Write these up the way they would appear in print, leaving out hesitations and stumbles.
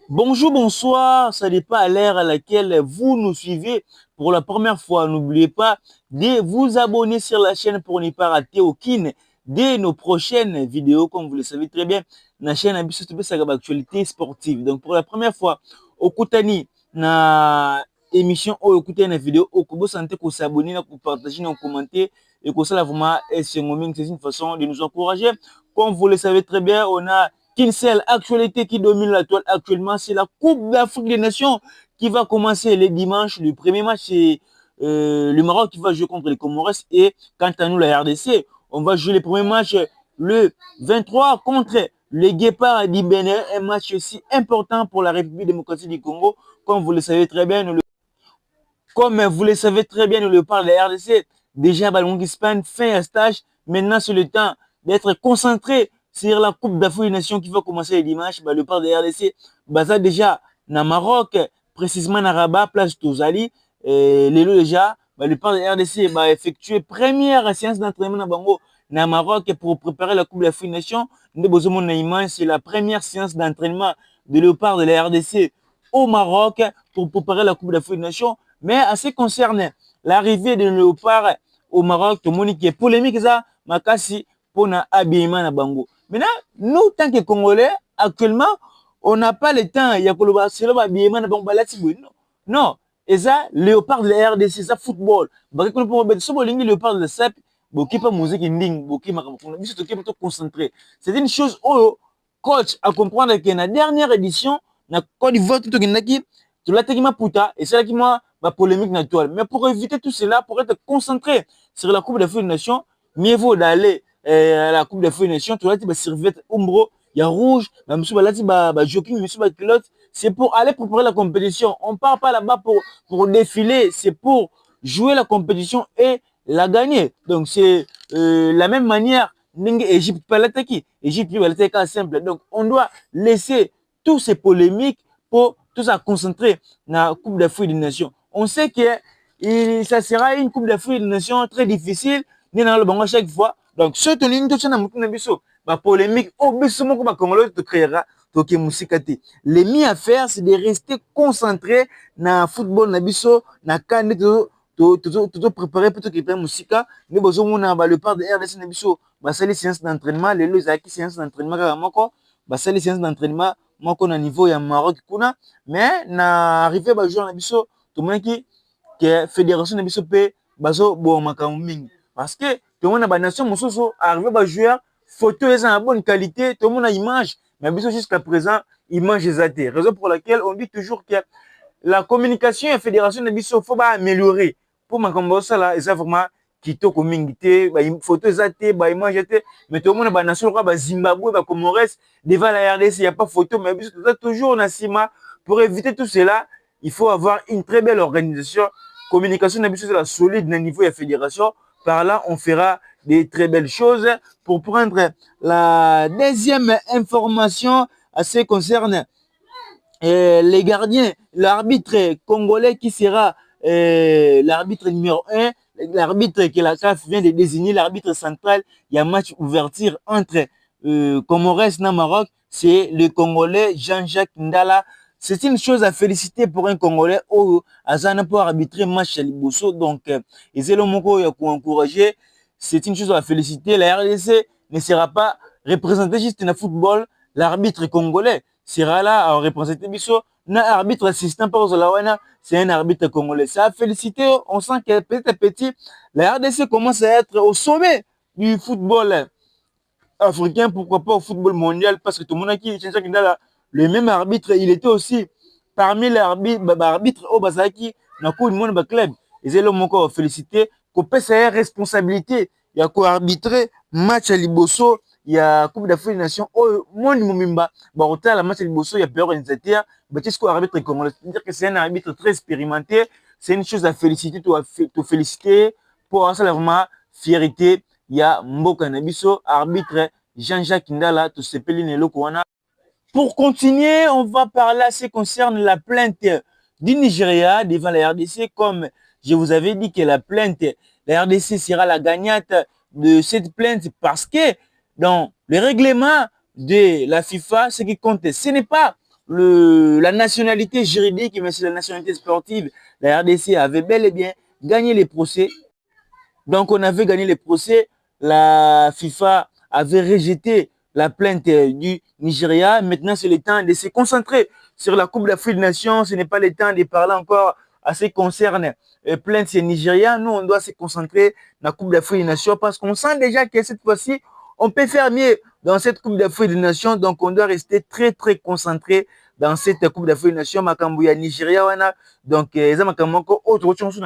Bonjour, bonsoir, ça dépend à l'heure à laquelle vous nous suivez pour la première fois. N'oubliez pas de vous abonner sur la chaîne pour ne pas rater aucune de nos prochaines vidéos. Comme vous le savez très bien, la chaîne a une actualité sportive. Donc pour la première fois, au Koutani, na émission ou écouter une vidéo, au Kobo Santé, qu'on s'abonne, qu'on partage, qu'on commente et qu'on ça vraiment c'est une façon de nous encourager. Comme vous le savez très bien, on a qu'une seule actualité qui domine la toile actuellement, c'est la Coupe d'Afrique des Nations qui va commencer le dimanche. Le premier match, c'est le Maroc qui va jouer contre les Comores. Et quant à nous, la RDC, on va jouer le premier match le 23 contre les Guépards du Bénin. Un match aussi important pour la République démocratique du Congo. Comme vous le savez très bien, nous le parle de la RDC. Déjà, Ballon Espagne fait un stage. Maintenant, c'est le temps d'être concentré sur la Coupe d'Afrique des Nations qui va commencer le dimanche. Le parle de la RDC. Ça déjà, dans Maroc, précisément dans Rabat, place Touzali. Les déjà, le parle de la RDC va effectuer première séance d'entraînement dans Bango, dans Maroc, pour préparer la Coupe d'Afrique des Nations. C'est la première séance d'entraînement de Léopard de la RDC au Maroc pour préparer la Coupe d'Afrique des Nations. Mais à ce qui concerne l'arrivée de Léopard au Maroc, tout le monde qui est polémique, ça, Makassi, pour l'habillement na Bango. Maintenant, nous, tant que Congolais, actuellement, on n'a pas le temps. Il y a que l'habillement na Bango. Non, et ça, Léopard de la RDC, ça, football. Parce que nous pouvons Léopard de la SAP, qui pas musique inding, qui m'a concentré. C'est une chose, oh, coach, à comprendre que la dernière édition, na Côte d'Ivoire, tout l'as puta, et c'est là qui m'a polémique naturelle. Mais pour éviter tout cela, pour être concentré sur la Coupe d'Afrique des Nations, mieux vaut d'aller à la Coupe d'Afrique des Nations, tu l'as dit, serviette umbro, il y a rouge, monsieur Balati, jogging, monsieur Batilote, c'est pour aller préparer la compétition. On ne part pas là-bas pour défiler, c'est pour jouer la compétition et la gagner. Donc c'est la même manière, Égypte, Égypte, simple. Donc on doit laisser tous ces polémiques pour tout ça concentrer dans la Coupe d'Afrique des Nations. On sait que ça sera une Coupe d'Afrique des Nations très difficile, ni dans le banc à chaque fois. Donc, ce que nous avons la polémique, au besoin que Congolais te créera, les mis à faire, c'est de rester concentré dans le football, dans le canne, tout préparé pour que les musique. Nous avons le part de RDC, c'est les séances d'entraînement, les séances d'entraînement, les séances d'entraînement, moko na niveau ya Maroc kuna, mais na arrivé ba joueur na biso to monaki que fédération na biso pe bazo bo makambo mingi parce que to mona ba nation mosusu arrivé ba joueur photo eza na bonne qualité, to mona image mais biso jusqu'à présent image ezate, raison pour laquelle on dit toujours que la communication et la fédération na biso faut ba améliorer pour makambo ça là eza vraiment kitoko mingi te, ba photo eza te, ba image te, mais tout le monde ba nation ba Zimbabwe, ba Comores devant la RDC, il n'y a pas photo, mais toujours na sima. Pour éviter tout cela, il faut avoir une très belle organisation. Communication na biso la solide na niveau de la fédération. Par là, on fera des très belles choses. Pour prendre la deuxième information à ce qui concerne les gardiens, l'arbitre congolais qui sera l'arbitre numéro 1, l'arbitre que la CAF vient de désigner, l'arbitre central, il y a un match ouverture entre Comores et Maroc, c'est le Congolais Jean-Jacques Ndala. C'est une chose à féliciter pour un Congolais où Azana pour arbitrer match à Liboso. Donc, Ezelo Moko y a encouragé. C'est une chose à féliciter. La RDC ne sera pas représentée juste dans le football. L'arbitre congolais sera là à représenter Bisso. L'arbitre assistant par Zolawana, c'est un arbitre congolais. Ça a félicité. On sent que petit à petit, la RDC commence à être au sommet du football africain, pourquoi pas au football mondial, parce que tout le monde a qui le même arbitre, il était aussi parmi les arbitres au Bazaki, dans le monde club. Et c'est l'homme encore félicité, qu'on peut sa responsabilité, il y a quoi arbitrer match à Liboso, il y a Coupe d'Afrique des Nations, au monde Mumimba, la match à Liboso, il y a plusieurs organisateurs, qu'est-ce qu'on arbitre congolais, c'est-à-dire que c'est un arbitre très expérimenté, c'est une chose à féliciter, te féliciter pour avoir vraiment fierté. Il y a Mboka Nabiso, arbitre Jean-Jacques Ndala, tout ce Lokwana. Pour continuer, on va parler à ce qui concerne la plainte du Nigeria devant la RDC. Comme je vous avais dit que la plainte, la RDC sera la gagnante de cette plainte parce que dans le règlement de la FIFA, ce qui compte, ce n'est pas la nationalité juridique, mais c'est la nationalité sportive. La RDC avait bel et bien gagné les procès. Donc, on avait gagné les procès. La FIFA avait rejeté la plainte du Nigeria. Maintenant, c'est le temps de se concentrer sur la Coupe d'Afrique des Nations. Ce n'est pas le temps de parler encore à ce qui concerne plainte c'est Nigeria. Nous, on doit se concentrer dans la Coupe d'Afrique des Nations parce qu'on sent déjà que cette fois-ci, on peut faire mieux dans cette Coupe d'Afrique des Nations. Donc, on doit rester très, très concentré dans cette Coupe d'Afrique des Nations. Makambuya Nigeria, donc, autre chose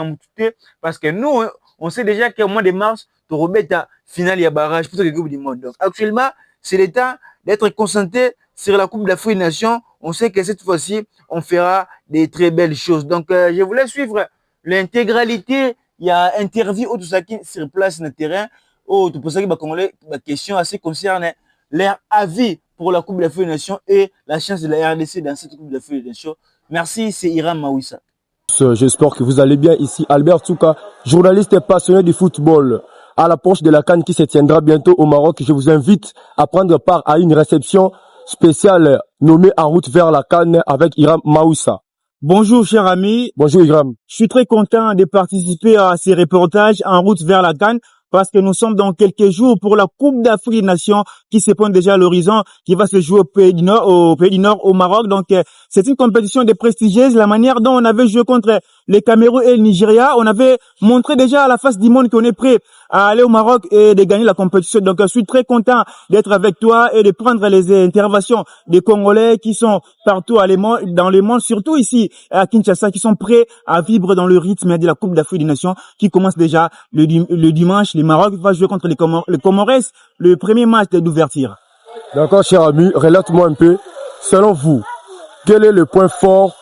parce que nous, on sait déjà qu'au mois de mars, Torobet a finale et barrage pour la Coupe du Monde. Donc, actuellement, c'est le temps d'être concentré sur la Coupe d'Afrique des Nations. On sait que cette fois-ci, on fera des très belles choses. Donc, je voulais suivre l'intégralité. Il y a interview au tout ça qui sur place sur le terrain. Oh, tout pour ça que ma question assez concerne leur avis pour la Coupe d'Afrique des Nations et la chance de la RDC dans cette Coupe d'Afrique des Nations. Merci, c'est Iram Maouissa. J'espère que vous allez bien ici. Albert Souka, journaliste et passionné du football. À l'approche de la CAN qui se tiendra bientôt au Maroc, je vous invite à prendre part à une réception spéciale nommée En route vers la CAN avec Iram Maouissa. Bonjour cher ami. Bonjour Iram. Je suis très content de participer à ces reportages En route vers la CAN parce que nous sommes dans quelques jours pour la Coupe d'Afrique des Nations qui se pointe déjà à l'horizon, qui va se jouer au Pays du Nord, au Maroc. Donc, c'est une compétition de prestigieuse. La manière dont on avait joué contre les Cameroun et le Nigeria, on avait montré déjà à la face du monde qu'on est prêt à aller au Maroc et de gagner la compétition. Donc, je suis très content d'être avec toi et de prendre les interventions des Congolais qui sont partout dans le monde, surtout ici à Kinshasa, qui sont prêts à vivre dans le rythme de la Coupe d'Afrique des Nations qui commence déjà le dimanche. Le Maroc va jouer contre les Comores, le premier match d'ouverture. D'accord, cher ami, relate-moi un peu. Selon vous, quel est le point fort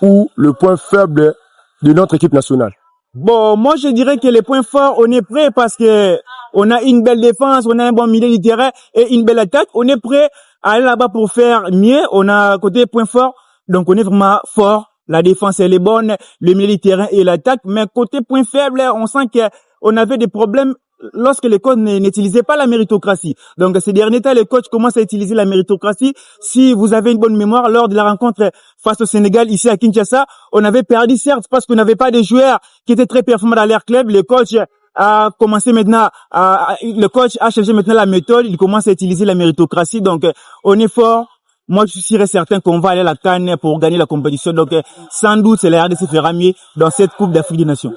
ou le point faible de notre équipe nationale? Bon, moi je dirais que les points forts, on est prêt parce que on a une belle défense, on a un bon milieu de terrain et une belle attaque. On est prêt à aller là-bas pour faire mieux. On a côté point fort, donc on est vraiment fort. La défense elle est bonne, le milieu de terrain et l'attaque. Mais côté point faible, on sent qu'on avait des problèmes lorsque les coachs n'utilisaient pas la méritocratie. Donc ces derniers temps, les coachs commencent à utiliser la méritocratie. Si vous avez une bonne mémoire, lors de la rencontre face au Sénégal, ici à Kinshasa, on avait perdu certes parce qu'on n'avait pas de joueurs qui étaient très performants dans leur club. Le coach a commencé maintenant, le coach a changé maintenant la méthode. Il commence à utiliser la méritocratie. Donc on est fort. Moi, je suis certain qu'on va aller à la CAN pour gagner la compétition. Donc, sans doute, c'est la RDC fera mieux dans cette Coupe d'Afrique des Nations.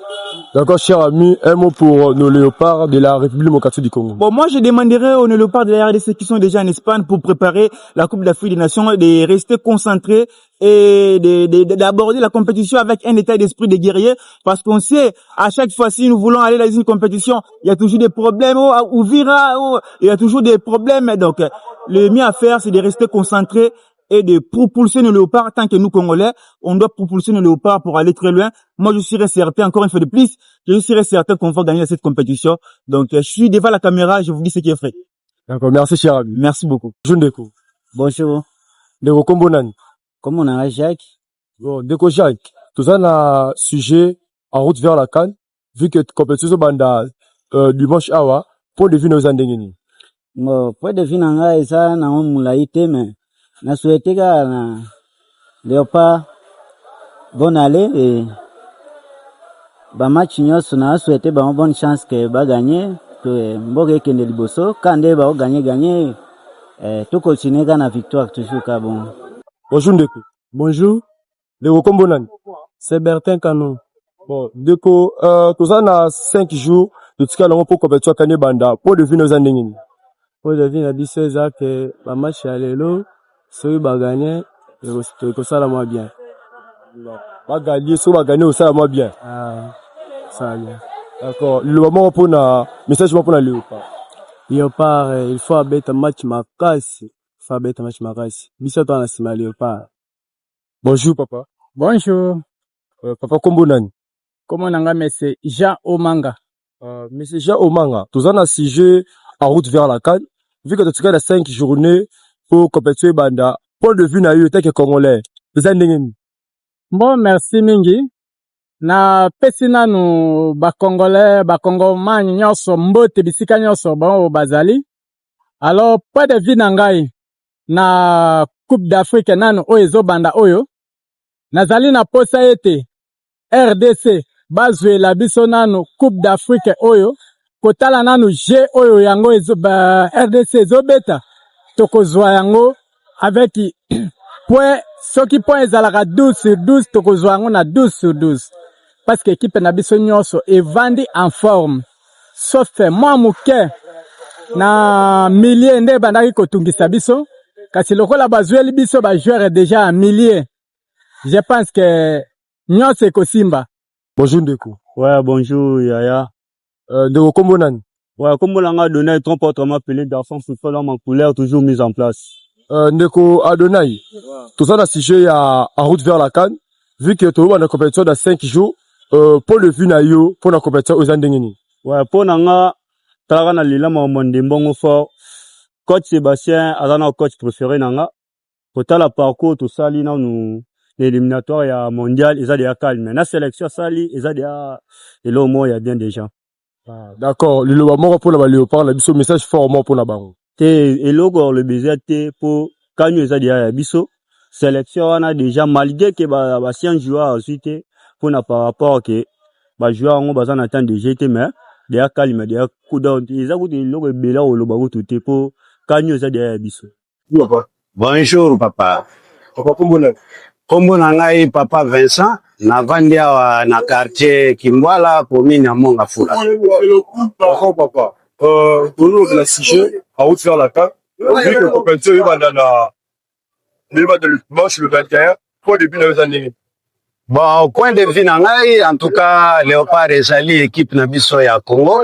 D'accord, cher ami, un mot pour nos léopards de la République démocratique du Congo. Bon, moi, je demanderai aux léopards de la RDC qui sont déjà en Espagne pour préparer la Coupe d'Afrique des Nations de rester concentrés et d'aborder la compétition avec un état d'esprit de guerrier parce qu'on sait, à chaque fois, si nous voulons aller dans une compétition, il y a toujours des problèmes, il y a toujours des problèmes. Donc, le mieux à faire, c'est de rester concentré et de propulser nos léopards. Tant que nous, Congolais, on doit propulser nos léopards pour aller très loin. Moi, je serais certain, encore une fois de plus, je serais certain qu'on va gagner cette compétition. Donc, je suis devant la caméra, je vous dis ce qui est fait. D'accord, merci cher ami. Merci beaucoup. Jundeko. Bonjour. Ndeko Kombonani. Comment on a Jacques? Bon, Ndeko Jacques. Tout ça, na sujet en route vers la CAN, vu que compétition banda dimanche awa, pour deviner aux andengeni. Bon, pour deviner nga esa na omulai te mais na souhaité ka na Léopard bonne année et ba match nyonso na souhaité ba bonne chance que ba gagner que mboka ekende liboso kande ba gagner tout continuer ka na victoire toujours ka bon. Bonjour Ndeko. Bonjour, Ndeko Kombonani. c'est Bertin Canon. Bon, Ndeko, tout ça na 5 jours, de tika lango pour compétition kane banda, pour deviner aux andengeni. Pour deviner à 16 ans que le match est allé celui qui va gagner, que ça la moins bien. Va gagner, so va gagner, ça la moins bien. Ah, ça va bien. D'accord. Le moment pour na, message pour na léopard. Léopard, il faut abattre un match makasi. Il faut abattre un match makasi. Bisa toi na sima Léopard. Bonjour papa. Bonjour. Papa Kombonani. Comment nanga monsieur Jean Omanga. Monsieur Jean Omanga, tout ça na sujet en route vers la CAN. Vu que tu as 5 journées pour compétir banda, pour de vue na eu tel que Congolais. Bon, merci mingi. Na pesi nanu Congolais, Congomans nyonso mbote bisika nyonso bon bazali. Alors pas de vie nangai na Coupe d'Afrique nano oyo ezobanda oyo nazali na posa ete RDC bazwela biso nano Coupe d'Afrique oyo kotala nano G oyo yango RDC ezobeta tokozwa yango avec point soki point ezalaka 12/12 tokozwa yango na 12/12 parce que équipe na biso nyonso evandi en forme sauf moi muke na millier nde bandaki kotungisa biso kasi lokola bazweli biso ba joueur déjà en millier je pense que nyonso ekosimba. Bonjour Ndeko. Ouais, bonjour Yaya. Ndeko kombo nani? Ouais, comme on l'a donné, ton portement appelé d'enfant football en couleur toujours mise en place. Ndeko Adonai. Tout ça, sujet en route vers la CAN. Vu que tu as une compétition dans 5 jours, pour le vue na yo, pour la compétition aux Andengeni. Ouais, pour nanga, t'as na lila monde bon fort. Coach Sébastien, azana coach préféré nanga. Pour la parcours, tout ça, li na nous, l'éliminatoire ya mondial, ils ont déjà calme. La sélection, ça li, ils ont déjà, et là au moins, il y a bien des gens. Ah, d'accord. Le loba pour la léopard, la biso message fort pour la baron. Et logo le baiser pour quand nous a déjà biso sélection on a déjà malgré que ba sien joueur ensuite pour na par rapport que ba joueur on bazan attend de GT mais déjà calme déjà coup down ils a goûté logo bela au loba tout pour quand nous a déjà biso. Bonjour papa. Papa kombo Kombo na ngai papa Vincent na vandia na quartier Kimbwala commune ya Mongafula. D'accord papa. Au nom de la CIG, en route vers la CAN, vu que la compétition est le dimanche le 21, pour le début de l'année. Bon, au point de vue na ngai, en tout cas, Léopard ezali équipe na biso ya Congo.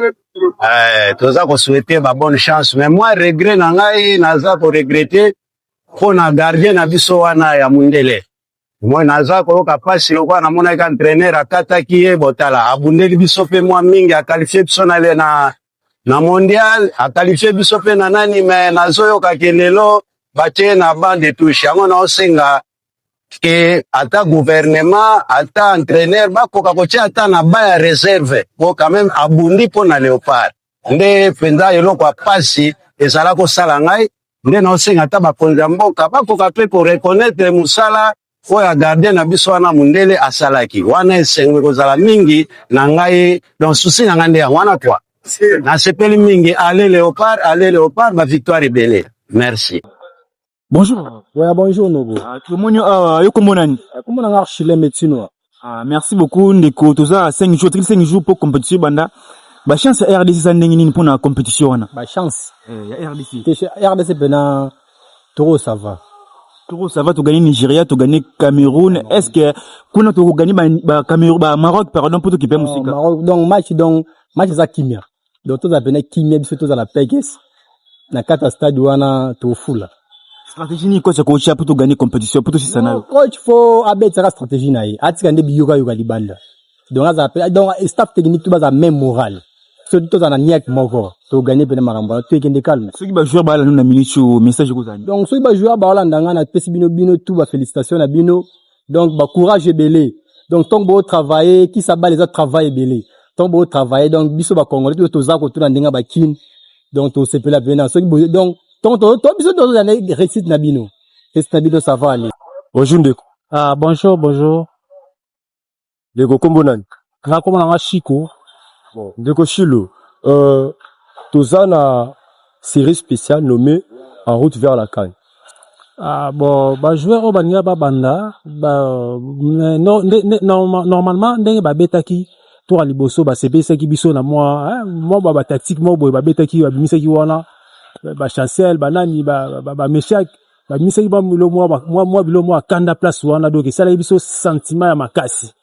Toza ko souhaiter ba bonne chance. Mais moi, regret na ngai, naza ko regretter pour na gardien na biso wana ya Mundele. Moi, naza ko kapasi lokwa na mona ka entraîneur akataki ye botala. Abundeli biso pe moi mingi a qualifier biso na mondial, a qualifié biso pe na nani mais nazoyo ka kelelo batie na bande de touche. Yango na osenga ke ata gouvernement, ata entraîneur bakoka kotia ata na ba ya réserve. Pour quand même abundi po na Léopard. Nde penza eloko apasi ezala ko sala ngai, nde na osenga ata bakonza mboka bakoka pe ko reconnaître musala oya gardien na biso wana Mundele asalaki. Wana esengwe kozala mingi na ngai dans souci na ngande ya wana kwa. Na sepeli mingi, allez Léopard, ma victoire est belle. Merci. Bonjour. Ouais, bonjour Nobo. Tout le monde yo kombo nani? Comment on a archi les médecins? Merci beaucoup Ndeko. Toza 5 jours pour compétition banda. Ba chance RDC ça ndenge nini pour na compétition wana? Ba chance. Ya RDC. RDC bena trop ça va. Trop ça va to gagner Nigeria, to gagner Cameroun. Est-ce que kuna to gagner ba Cameroun, ba Maroc pardon pour to kiper musika? Maroc match za kimia. Donc to za bena kimia biso to za la Peges. Na kata stade wana to fula. Stratégie ni coach ko pour to gagner compétition pour to si sana. Coach faut abeta la stratégie na yi. Atika nde biyoga yoga libanda. Donc za donc staff technique to za même moral. So to za na niak moko to gagner bena maramba to ekende calme. Ceux qui ba jouer ba la na minute message ko zani. Donc ceux qui ba jouer ba la ndanga na pesi bino tout ba félicitations na bino. Donc ba courage belé. Donc tant beau travailler qui s'abat les autres travail belé. Tant beau travailler donc biso ba congolais to za ko to na ndinga ba kin. Donc to se peut la venir ceux qui donc to biso to za na réussite na bino. Réussite na bino ça va aller. Bonjour Ndeko. Bonjour. Ndeko kombo nani? Na kombo na Chiko. Bon, Ndeko Chilo. Toza na série spéciale nommée En route vers la CAN. Bon, ba joueur au banya ba banda, normalement ndenge ba betaki to aliboso ba CPC ki biso na moi ba tactique mo boy ba betaki ba bimisa ki wana ba chancel ba nani ba meshak ba bimisa ki ba bilo moi bilo moi kanda place wana donc ça la biso sentiment ya makasi.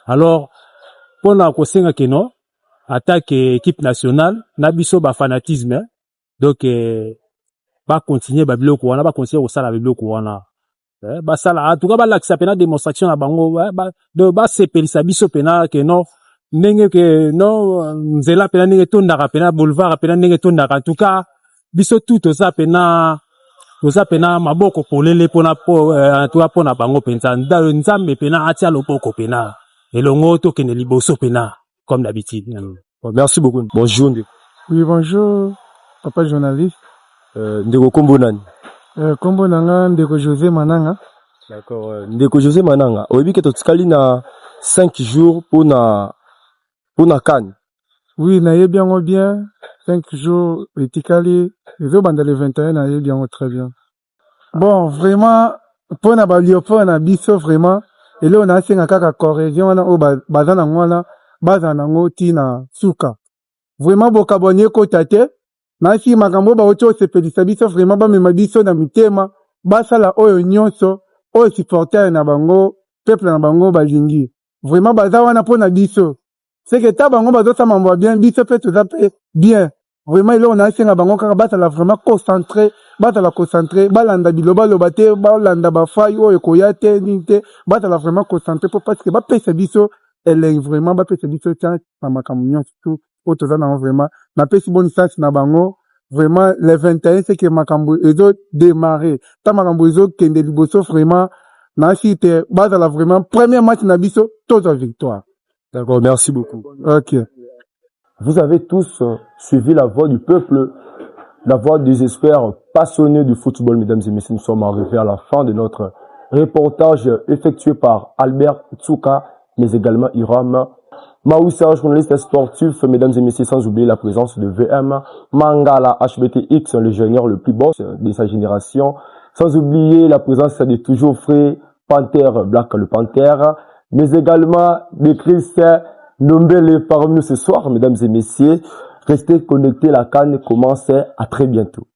Alors pona ko senga keno attaque équipe nationale na biso ba fanatisme donc ba continuer ba biloko wana ba continuer ko sala ba biloko wana ba sala en tout cas ba lakisa pena démonstration na bango ba sepelisa biso pena que non ndenge que non nzela pena ndenge tondaka pena boulevard pena ndenge tondaka en tout cas biso tout oza pena maboko polele pona en tout cas pona bango penza nzambe pena atia loboko pena elongo to kene liboso pena comme d'habitude. Bon, merci beaucoup. Bonjour Ndeko. Oui, bonjour papa journaliste. Ndeko kombo nani? Kombo nanga ndeko José Mananga. D'accord. Ndeko José Mananga. Oyebi ke totikali na 5 jours pour na CAN. Oui, na yebi yango bien. 5 jours etikali. Ezo banda le 21 na yebi yango très bien. Bon, vraiment, pour na ba Léopold na biso vraiment. Et là on a senga kaka correction wana o baza na ngwana baza na ngoti na suka. Vraiment bokabonye ko tate. Na si makambo ba ocho sepelisa biso vraiment ba mema biso na mitema. Basala oyo nyonso oyo supporter na bango peuple na bango balingi vraiment baza wana pona biso c'est que ta bango bazo sama bien biso pe toza pe bien vraiment ile on a senga bango kaka basala vraiment concentré balanda biloba loba te balanda ba fai oyo koya te ninte basala vraiment concentré pour parce que ba pesa biso elle vraiment ba pesa biso tant na makambo nyonso tout o toza na vraiment na pesi bonne chance na bango. Vraiment, les 21, c'est que Makambo, ils ont démarré. Ta Makambo, ils ont kende liboso, vraiment, na chite, base à la vraiment, premier match nabiso, toute la victoire. D'accord, merci beaucoup. Ok. Vous avez tous suivi la voix du peuple, la voix des experts passionnés du football, mesdames et messieurs. Nous sommes arrivés à la fin de notre reportage effectué par Albert Tsuka, mais également Iram Maoussa, journaliste sportif, mesdames et messieurs, sans oublier la présence de VM Mangala HBTX, l'ingénieur le plus boss de sa génération, sans oublier la présence de toujours frais Panther, Black le Panther, mais également de Christian Nombele parmi nous ce soir, mesdames et messieurs. Restez connectés, la CAN commence à très bientôt.